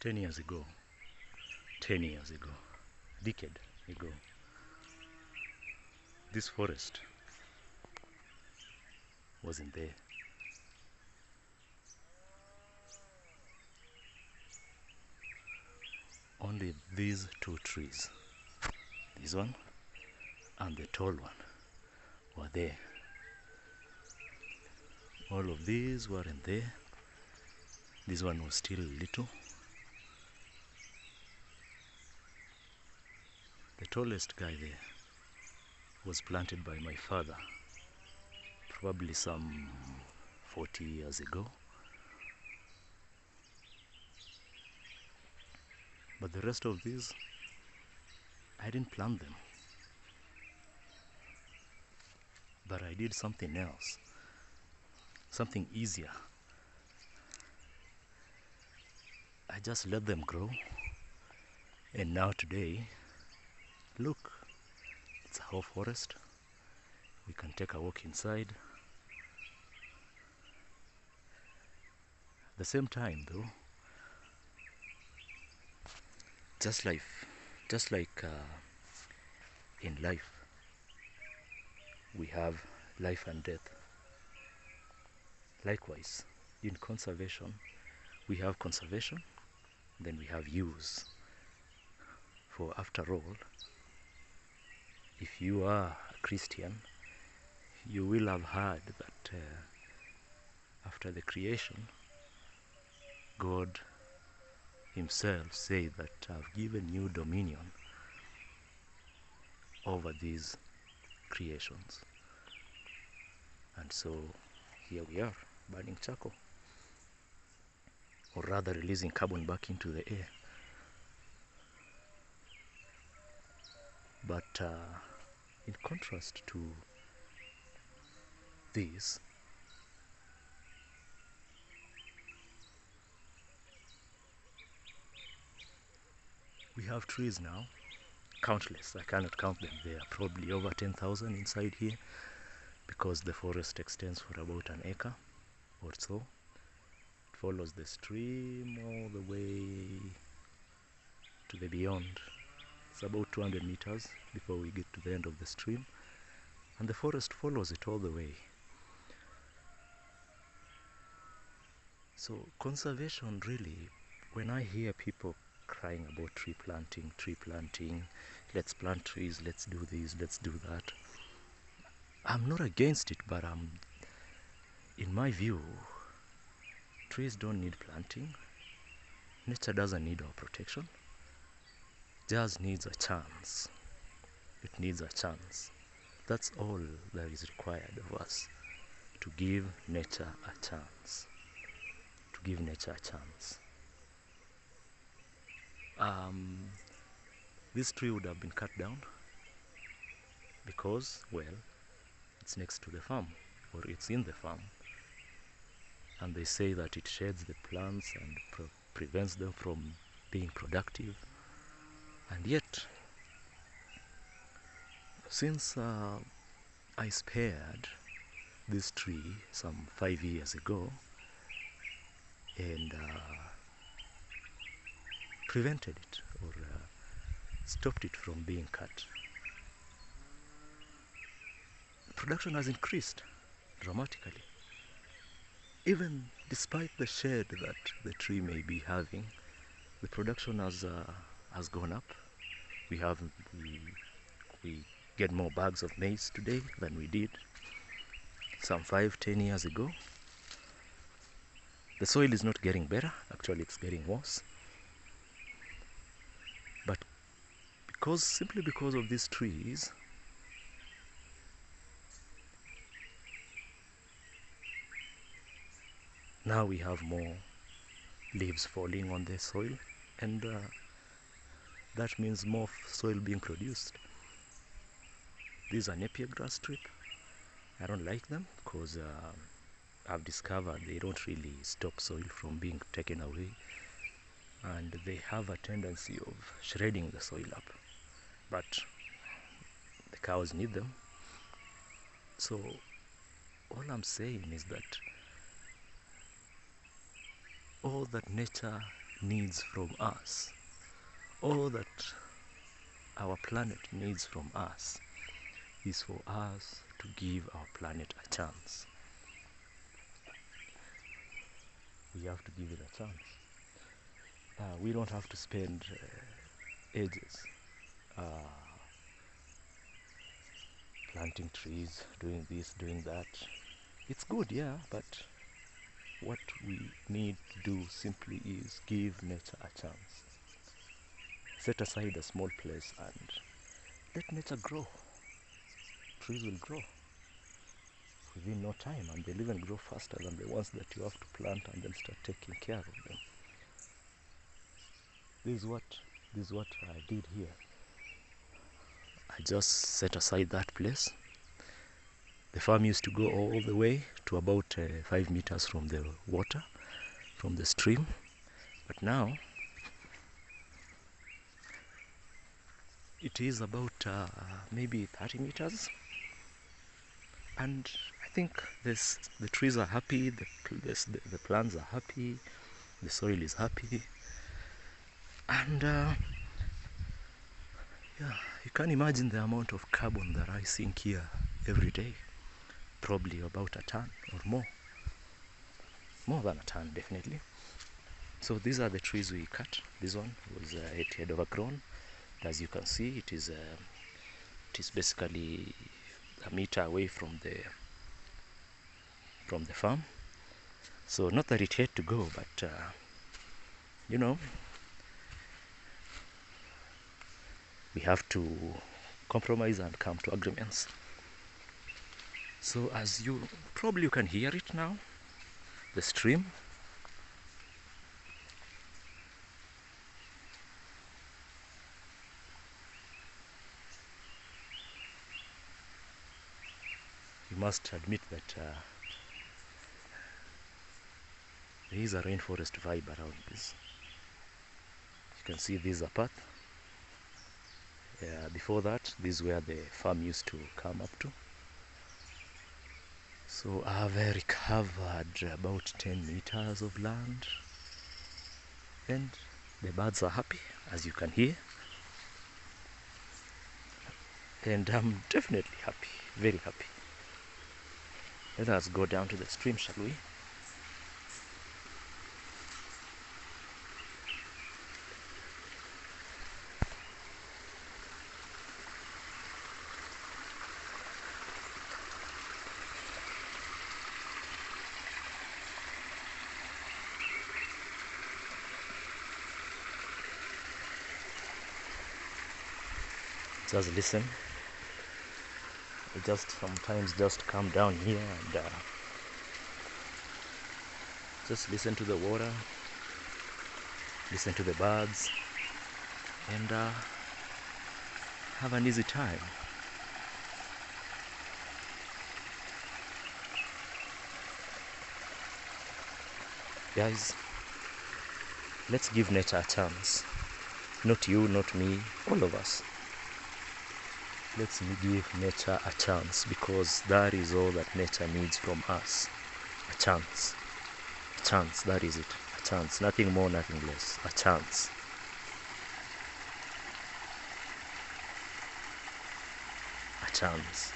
10 years ago, 10 years ago, a decade ago, this forest wasn't there. Only these two trees, this one and the tall one, were there. All of these weren't there. This one was still little. The tallest guy there was planted by my father probably some 40 years ago. But the rest of these, I didn't plant them. But I did something else, something easier. I just let them grow. And now today, look, it's a whole forest. We can take a walk inside. At the same time though, just like in life, we have life and death. Likewise, in conservation, we have conservation, then we have use. For after all, if you are a Christian, you will have heard that after the creation, God himself said that I've given you dominion over these creations. And so here we are, burning charcoal, or rather releasing carbon back into the air. But in contrast to this, we have trees now, countless. I cannot count them. There are probably over 10,000 inside here, because the forest extends for about an acre or so. It follows the stream all the way to the beyond. It's about 200 meters before we get to the end of the stream, and the forest follows it all the way. So conservation, really, when I hear people crying about tree planting, let's plant trees, let's do this, let's do that, I'm not against it, but in my view, trees don't need planting. Nature doesn't need our protection. It just needs a chance. It needs a chance. That's all that is required of us, to give nature a chance. To give nature a chance. This tree would have been cut down because, well, it's next to the farm, or it's in the farm, and they say that it shades the plants and prevents them from being productive. And yet, since I spared this tree some 5 years ago and prevented it, or stopped it from being cut, production has increased dramatically. Even despite the shade that the tree may be having, the production has gone up. We get more bags of maize today than we did some 5-10 years ago. The soil is not getting better, actually it's getting worse. But simply because of these trees, now we have more leaves falling on the soil, and that means more soil being produced. These are Napier grass strip. I don't like them because I've discovered they don't really stop soil from being taken away, and they have a tendency of shredding the soil up. But the cows need them. So all I'm saying is that all that nature needs from us, all that our planet needs from us, is for us to give our planet a chance. We have to give it a chance. We don't have to spend ages planting trees, doing this, doing that. It's good, yeah, but what we need to do simply is give nature a chance. Set aside a small place and let nature grow. Trees will grow within no time, and they'll even grow faster than the ones that you have to plant and then start taking care of them. This is what I did here. I just set aside that place. The farm used to go all the way to about 5 meters from the water, from the stream, but now it is about maybe 30 meters, and I think the trees are happy, the plants are happy, the soil is happy, and yeah, you can imagine the amount of carbon that I sink here every day. Probably about a ton or more than a ton, definitely. So these are the trees we cut. This one was it had overgrown. As you can see, it is basically a meter away from the farm. So not that it had to go, but you know, we have to compromise and come to agreements. So as you can hear it now, the stream. You must admit that there is a rainforest vibe around this. You can see this is a path. Before that, this is where the farm used to come up to. So I have recovered about 10 meters of land, and the birds are happy, as you can hear, and I'm definitely happy, very happy. Let us go down to the stream, shall we? Just listen. I just sometimes just come down here and just listen to the water, listen to the birds, and have an easy time. Guys, let's give nature a chance. Not you, not me, all of us. Let's give nature a chance, because that is all that nature needs from us. A chance. A chance, that is it. A chance. Nothing more, nothing less. A chance. A chance.